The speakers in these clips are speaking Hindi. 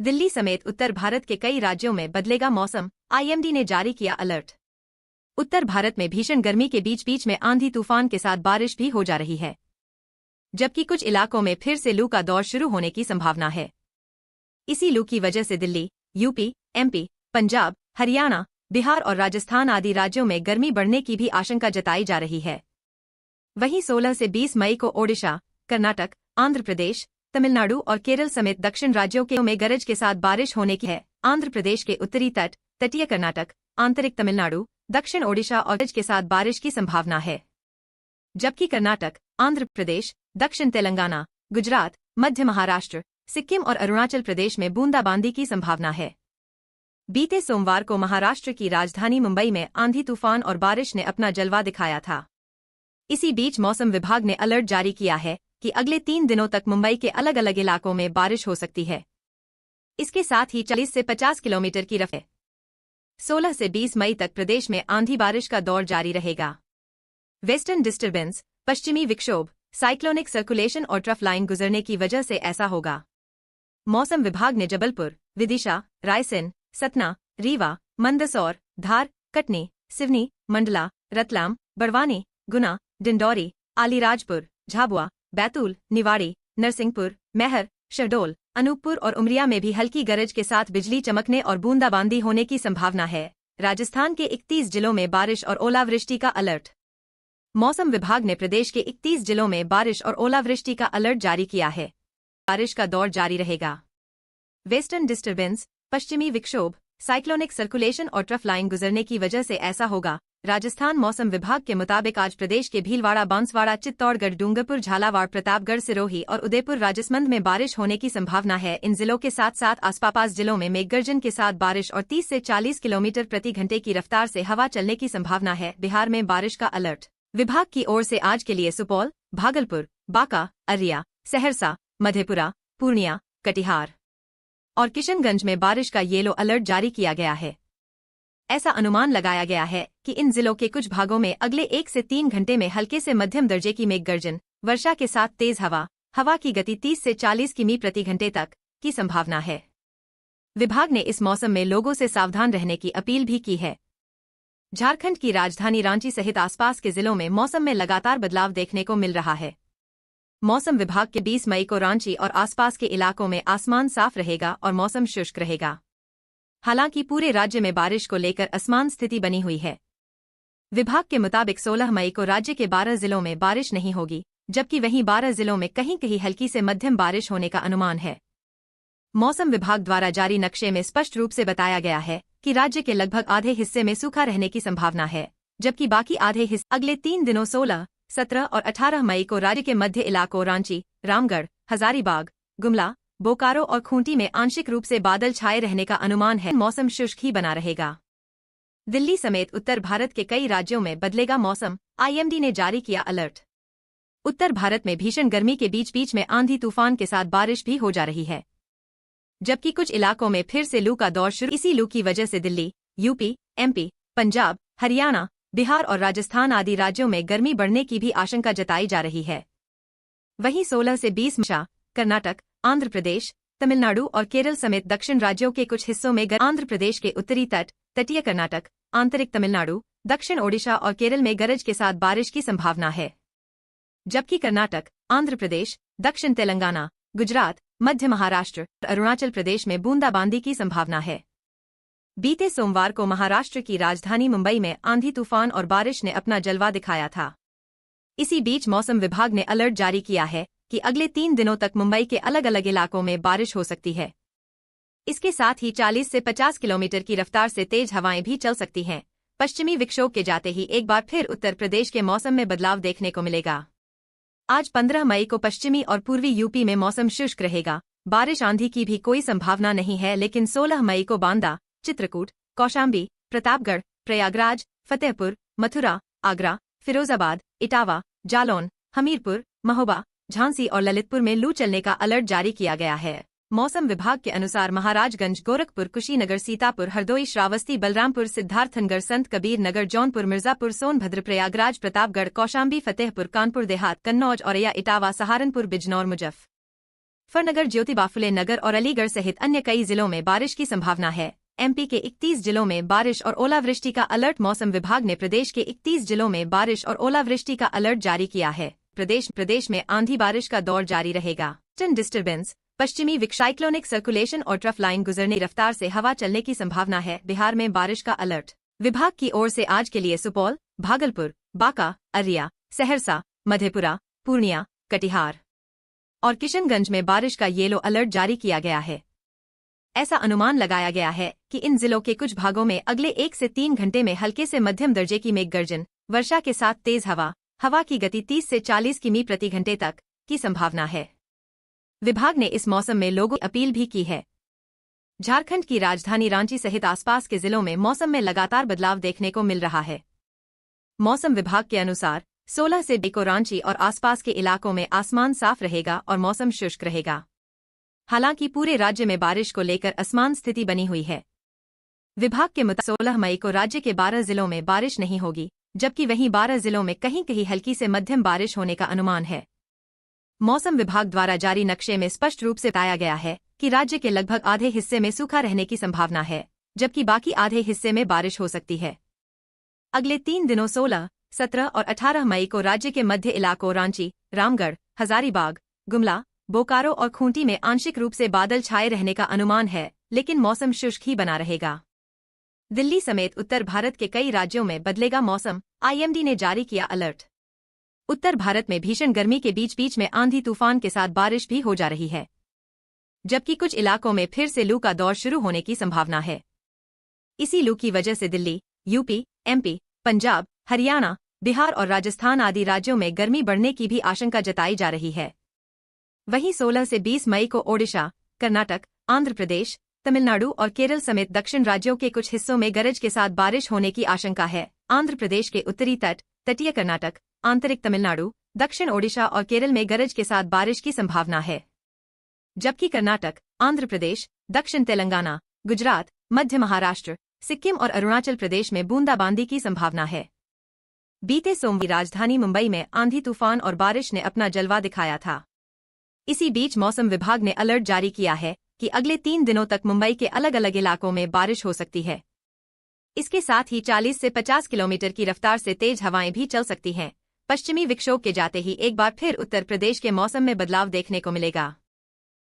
दिल्ली समेत उत्तर भारत के कई राज्यों में बदलेगा मौसम, आईएमडी ने जारी किया अलर्ट। उत्तर भारत में भीषण गर्मी के बीच बीच में आंधी तूफान के साथ बारिश भी हो जा रही है, जबकि कुछ इलाकों में फिर से लू का दौर शुरू होने की संभावना है। इसी लू की वजह से दिल्ली, यूपी, एमपी, पंजाब, हरियाणा, बिहार और राजस्थान आदि राज्यों में गर्मी बढ़ने की भी आशंका जताई जा रही है। वहीं 16 से 20 मई को ओडिशा, कर्नाटक, आंध्र प्रदेश, तमिलनाडु और केरल समेत दक्षिण राज्यों के में गरज के साथ बारिश होने की है। आंध्र प्रदेश के उत्तरी तट, तटीय कर्नाटक, आंतरिक तमिलनाडु, दक्षिण ओडिशा और गरज के साथ बारिश की संभावना है, जबकि कर्नाटक, आंध्र प्रदेश, दक्षिण तेलंगाना, गुजरात, मध्य महाराष्ट्र, सिक्किम और अरुणाचल प्रदेश में बूंदाबांदी की संभावना है। बीते सोमवार को महाराष्ट्र की राजधानी मुंबई में आंधी तूफान और बारिश ने अपना जलवा दिखाया था। इसी बीच मौसम विभाग ने अलर्ट जारी किया है कि अगले 3 दिनों तक मुंबई के अलग अलग इलाकों में बारिश हो सकती है। इसके साथ ही 40 से 50 किलोमीटर की रफ्तार 16 से 20 मई तक प्रदेश में आंधी बारिश का दौर जारी रहेगा। वेस्टर्न डिस्टर्बेंस, पश्चिमी विक्षोभ, साइक्लोनिक सर्कुलेशन और ट्रफ लाइन गुजरने की वजह से ऐसा होगा। मौसम विभाग ने जबलपुर, विदिशा, रायसेन, सतना, रीवा, मंदसौर, धार, कटनी, सिवनी, मंडला, रतलाम, बड़वानी, गुना, डिंडौरी, आलीराजपुर, झाबुआ, बैतूल, निवाड़ी, नरसिंहपुर, मैहर, शहडोल, अनूपपुर और उमरिया में भी हल्की गरज के साथ बिजली चमकने और बूंदाबांदी होने की संभावना है। राजस्थान के 31 जिलों में बारिश और ओलावृष्टि का अलर्ट। मौसम विभाग ने प्रदेश के 31 जिलों में बारिश और ओलावृष्टि का अलर्ट जारी किया है। बारिश का दौर जारी रहेगा। वेस्टर्न डिस्टर्बेंस, पश्चिमी विक्षोभ, साइक्लोनिक सर्कुलेशन और ट्रफ लाइन गुजरने की वजह से ऐसा होगा। राजस्थान मौसम विभाग के मुताबिक आज प्रदेश के भीलवाड़ा, बांसवाड़ा, चित्तौड़गढ़, डूंगरपुर, झालावाड़, प्रतापगढ़, सिरोही और उदयपुर, राजसमंद में बारिश होने की संभावना है। इन जिलों के साथ साथ आसपास जिलों में मेघगर्जन के साथ बारिश और 30 से 40 किलोमीटर प्रति घंटे की रफ्तार से हवा चलने की संभावना है। बिहार में बारिश का अलर्ट विभाग की ओर से आज के लिए सुपौल, भागलपुर, बांका, अररिया, सहरसा, मधेपुरा, पूर्णिया, कटिहार और किशनगंज में बारिश का येलो अलर्ट जारी किया गया है। ऐसा अनुमान लगाया गया है कि इन जिलों के कुछ भागों में अगले 1 से 3 घंटे में हल्के से मध्यम दर्जे की मेघगर्जन, वर्षा के साथ तेज हवा की गति 30 से 40 किमी प्रति घंटे तक की संभावना है। विभाग ने इस मौसम में लोगों से सावधान रहने की अपील भी की है। झारखंड की राजधानी रांची सहित आसपास के जिलों में मौसम में लगातार बदलाव देखने को मिल रहा है। मौसम विभाग के 20 मई को रांची और आसपास के इलाकों में आसमान साफ रहेगा और मौसम शुष्क रहेगा। हालांकि पूरे राज्य में बारिश को लेकर असमान स्थिति बनी हुई है। विभाग के मुताबिक 16 मई को राज्य के 12 जिलों में बारिश नहीं होगी, जबकि वहीं 12 जिलों में कहीं कहीं हल्की से मध्यम बारिश होने का अनुमान है। मौसम विभाग द्वारा जारी नक्शे में स्पष्ट रूप से बताया गया है कि राज्य के लगभग आधे हिस्से में सूखा रहने की संभावना है, जबकि बाकी आधे हिस्से अगले 3 दिनों 16, 17 और 18 मई को राज्य के मध्य इलाकों रांची, रामगढ़, हजारीबाग, गुमला, बोकारो और खूंटी में आंशिक रूप से बादल छाए रहने का अनुमान है। मौसम शुष्क ही बना रहेगा। दिल्ली समेत उत्तर भारत के कई राज्यों में बदलेगा मौसम, आईएमडी ने जारी किया अलर्ट। उत्तर भारत में भीषण गर्मी के बीच बीच में आंधी तूफान के साथ बारिश भी हो जा रही है, जबकि कुछ इलाकों में फिर से लू का दौर शुरू। इसी लू की वजह से दिल्ली, यूपी, एमपी, पंजाब, हरियाणा, बिहार और राजस्थान आदि राज्यों में गर्मी बढ़ने की भी आशंका जताई जा रही है। वहीं 16 से 20 मई कर्नाटक, आंध्र प्रदेश, तमिलनाडु और केरल समेत दक्षिण राज्यों के कुछ हिस्सों में आंध्र प्रदेश के उत्तरी तट, तटीय कर्नाटक, आंतरिक तमिलनाडु, दक्षिण ओडिशा और केरल में गरज के साथ बारिश की संभावना है, जबकि कर्नाटक, आंध्र प्रदेश, दक्षिण तेलंगाना, गुजरात, मध्य महाराष्ट्र, अरुणाचल प्रदेश में बूंदाबांदी की संभावना है। बीते सोमवार को महाराष्ट्र की राजधानी मुंबई में आंधी तूफान और बारिश ने अपना जलवा दिखाया था। इसी बीच मौसम विभाग ने अलर्ट जारी किया है कि अगले 3 दिनों तक मुंबई के अलग अलग इलाकों में बारिश हो सकती है। इसके साथ ही 40 से 50 किलोमीटर की रफ्तार से तेज हवाएं भी चल सकती हैं। पश्चिमी विक्षोभ के जाते ही एक बार फिर उत्तर प्रदेश के मौसम में बदलाव देखने को मिलेगा। आज 15 मई को पश्चिमी और पूर्वी यूपी में मौसम शुष्क रहेगा। बारिश आंधी की भी कोई संभावना नहीं है, लेकिन 16 मई को बांदा, चित्रकूट, कौशाम्बी, प्रतापगढ़, प्रयागराज, फतेहपुर, मथुरा, आगरा, फिरोजाबाद, इटावा, जालौन, हमीरपुर, महोबा, झांसी और ललितपुर में लू चलने का अलर्ट जारी किया गया है। मौसम विभाग के अनुसार महाराजगंज, गोरखपुर, कुशीनगर, सीतापुर, हरदोई, श्रावस्ती, बलरामपुर, सिद्धार्थनगर, संत कबीर नगर, जौनपुर, मिर्जापुर, सोनभद्र, प्रयागराज, प्रतापगढ़, कौशाम्बी, फतेहपुर, कानपुर देहात, कन्नौज, औरैया, इटावा, सहारनपुर, बिजनौर, मुजफ्फरपुर, मुजफ्फरनगर, ज्योतिबा फुले नगर और अलीगढ़ सहित अन्य कई जिलों में बारिश की संभावना है। एमपी के 31 जिलों में बारिश और ओलावृष्टि का अलर्ट। मौसम विभाग ने प्रदेश के 31 जिलों में बारिश और ओलावृष्टि का अलर्ट जारी किया है। प्रदेश में आंधी बारिश का दौर जारी रहेगा। ईस्टर्न डिस्टर्बेंस, पश्चिमी साइक्लोनिक सर्कुलेशन और ट्रफ लाइन गुजरने की रफ्तार से हवा चलने की संभावना है। बिहार में बारिश का अलर्ट विभाग की ओर से आज के लिए सुपौल, भागलपुर, बांका, अररिया, सहरसा, मधेपुरा, पूर्णिया, कटिहार और किशनगंज में बारिश का येलो अलर्ट जारी किया गया है। ऐसा अनुमान लगाया गया है कि इन जिलों के कुछ भागों में अगले 1 से 3 घंटे में हल्के से मध्यम दर्जे की मेघ गर्जन, वर्षा के साथ तेज हवा की गति 30 से 40 किमी प्रति घंटे तक की संभावना है। विभाग ने इस मौसम में लोगों की अपील भी की है। झारखंड की राजधानी रांची सहित आसपास के जिलों में मौसम में लगातार बदलाव देखने को मिल रहा है। मौसम विभाग के अनुसार 16 से 20 को रांची और आसपास के इलाकों में आसमान साफ रहेगा और मौसम शुष्क रहेगा। हालांकि पूरे राज्य में बारिश को लेकर असमान स्थिति बनी हुई है। विभाग के मुताबिक 16 मई को राज्य के 12 जिलों में बारिश नहीं होगी, जबकि वहीं 12 जिलों में कहीं कहीं हल्की से मध्यम बारिश होने का अनुमान है। मौसम विभाग द्वारा जारी नक्शे में स्पष्ट रूप से बताया गया है कि राज्य के लगभग आधे हिस्से में सूखा रहने की संभावना है, जबकि बाकी आधे हिस्से में बारिश हो सकती है। अगले 3 दिनों 16, 17 और 18 मई को राज्य के मध्य इलाकों रांची, रामगढ़, हजारीबाग, गुमला, बोकारो और खूंटी में आंशिक रूप से बादल छाए रहने का अनुमान है, लेकिन मौसम शुष्क ही बना रहेगा। दिल्ली समेत उत्तर भारत के कई राज्यों में बदलेगा मौसम, आईएमडी ने जारी किया अलर्ट। उत्तर भारत में भीषण गर्मी के बीच बीच में आंधी तूफान के साथ बारिश भी हो जा रही है, जबकि कुछ इलाकों में फिर से लू का दौर शुरू होने की संभावना है। इसी लू की वजह से दिल्ली, यूपी, एमपी, पंजाब, हरियाणा, बिहार और राजस्थान आदि राज्यों में गर्मी बढ़ने की भी आशंका जताई जा रही है। वहीं 16 से 20 मई को ओडिशा, कर्नाटक, आंध्र प्रदेश, तमिलनाडु और केरल समेत दक्षिण राज्यों के कुछ हिस्सों में गरज के साथ बारिश होने की आशंका है। आंध्र प्रदेश के उत्तरी तट, तटीय कर्नाटक, आंतरिक तमिलनाडु, दक्षिण ओडिशा और केरल में गरज के साथ बारिश की संभावना है, जबकि कर्नाटक, आंध्र प्रदेश, दक्षिण तेलंगाना, गुजरात, मध्य महाराष्ट्र, सिक्किम और अरुणाचल प्रदेश में बूंदाबांदी की संभावना है। बीते सोमवार राजधानी मुंबई में आंधी तूफान और बारिश ने अपना जलवा दिखाया था। इसी बीच मौसम विभाग ने अलर्ट जारी किया है कि अगले 3 दिनों तक मुंबई के अलग अलग इलाकों में बारिश हो सकती है। इसके साथ ही 40 से 50 किलोमीटर की रफ्तार से तेज हवाएं भी चल सकती हैं। पश्चिमी विक्षोभ के जाते ही एक बार फिर उत्तर प्रदेश के मौसम में बदलाव देखने को मिलेगा।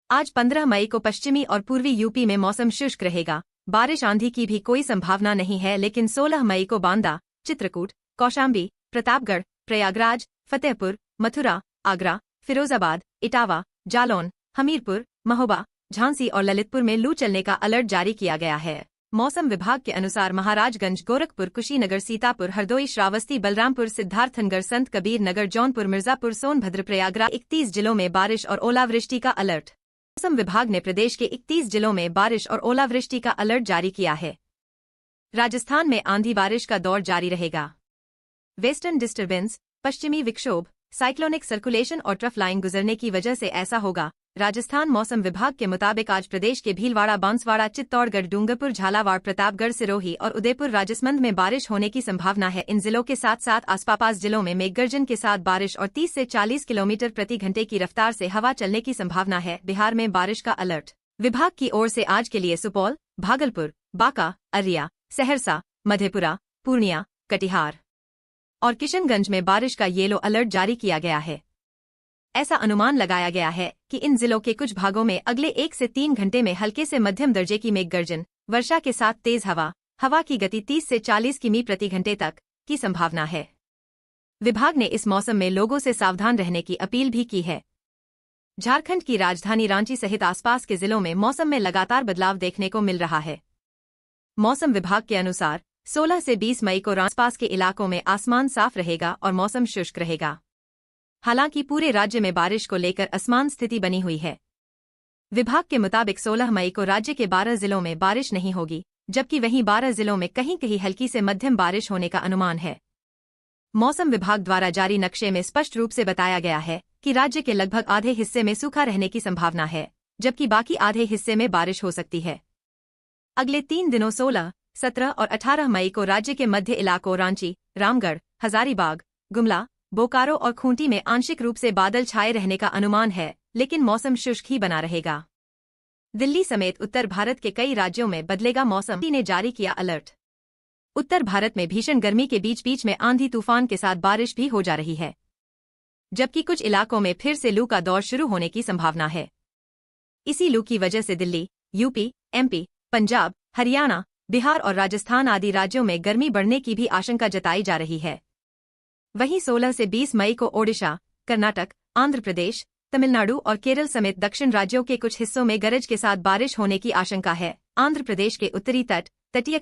आज 15 मई को पश्चिमी और पूर्वी यूपी में मौसम शुष्क रहेगा। बारिश आंधी की भी कोई संभावना नहीं है, लेकिन 16 मई को बांदा, चित्रकूट, कौशाम्बी, प्रतापगढ़, प्रयागराज, फतेहपुर, मथुरा, आगरा, फिरोजाबाद, इटावा, जालौन, हमीरपुर, महोबा, झांसी और ललितपुर में लू चलने का अलर्ट जारी किया गया है। मौसम विभाग के अनुसार महाराजगंज, गोरखपुर, कुशीनगर, सीतापुर, हरदोई, श्रावस्ती, बलरामपुर, सिद्धार्थनगर, संत कबीर नगर, जौनपुर, मिर्जापुर, सोनभद्र, प्रयागराज 31 जिलों में बारिश और ओलावृष्टि का अलर्ट। मौसम विभाग ने प्रदेश के 31 जिलों में बारिश और ओलावृष्टि का अलर्ट जारी किया है। राजस्थान में आंधी बारिश का दौर जारी रहेगा। वेस्टर्न डिस्टर्बेंस, पश्चिमी विक्षोभ, साइक्लोनिक सर्कुलेशन और ट्रफ लाइन गुजरने की वजह से ऐसा होगा। राजस्थान मौसम विभाग के मुताबिक आज प्रदेश के भीलवाड़ा, बांसवाड़ा, चित्तौड़गढ़, डूंगरपुर, झालावाड़, प्रतापगढ़, सिरोही और उदयपुर, राजसमंद में बारिश होने की संभावना है। इन जिलों के साथ साथ आसपास जिलों में मेघगर्जन के साथ बारिश और 30 से 40 किलोमीटर प्रति घंटे की रफ्तार से हवा चलने की संभावना है। बिहार में बारिश का अलर्ट विभाग की ओर से आज के लिए सुपौल, भागलपुर, बांका, अररिया, सहरसा, मधेपुरा, पूर्णिया, कटिहार और किशनगंज में बारिश का येलो अलर्ट जारी किया गया है। ऐसा अनुमान लगाया गया है कि इन जिलों के कुछ भागों में अगले 1 से 3 घंटे में हल्के से मध्यम दर्जे की मेघ गर्जन, वर्षा के साथ तेज हवा की गति 30 से 40 किमी प्रति घंटे तक की संभावना है। विभाग ने इस मौसम में लोगों से सावधान रहने की अपील भी की है। झारखंड की राजधानी रांची सहित आसपास के जिलों में मौसम में लगातार बदलाव देखने को मिल रहा है। मौसम विभाग के अनुसार 16 से 20 मई को आसपास के इलाकों में आसमान साफ रहेगा और मौसम शुष्क रहेगा। हालांकि पूरे राज्य में बारिश को लेकर असमान स्थिति बनी हुई है। विभाग के मुताबिक 16 मई को राज्य के 12 जिलों में बारिश नहीं होगी, जबकि वहीं 12 जिलों में कहीं कहीं हल्की से मध्यम बारिश होने का अनुमान है। मौसम विभाग द्वारा जारी नक्शे में स्पष्ट रूप से बताया गया है कि राज्य के लगभग आधे हिस्से में सूखा रहने की संभावना है, जबकि बाकी आधे हिस्से में बारिश हो सकती है। अगले 3 दिनों 16, 17 और 18 मई को राज्य के मध्य इलाकों रांची, रामगढ़, हजारीबाग, गुमला, बोकारो और खूंटी में आंशिक रूप से बादल छाए रहने का अनुमान है, लेकिन मौसम शुष्क ही बना रहेगा। दिल्ली समेत उत्तर भारत के कई राज्यों में बदलेगा मौसम, ने जारी किया अलर्ट। उत्तर भारत में भीषण गर्मी के बीच बीच में आंधी तूफान के साथ बारिश भी हो जा रही है, जबकि कुछ इलाकों में फिर से लू का दौर शुरू होने की संभावना है। इसी लू की वजह से दिल्ली, यूपी, एमपी, पंजाब, हरियाणा, बिहार और राजस्थान आदि राज्यों में गर्मी बढ़ने की भी आशंका जताई जा रही है। वहीं 16 से 20 मई को ओडिशा, कर्नाटक, आंध्र प्रदेश, तमिलनाडु और केरल समेत दक्षिण राज्यों के कुछ हिस्सों में गरज के साथ बारिश होने की आशंका है। आंध्र प्रदेश के उत्तरी तटीय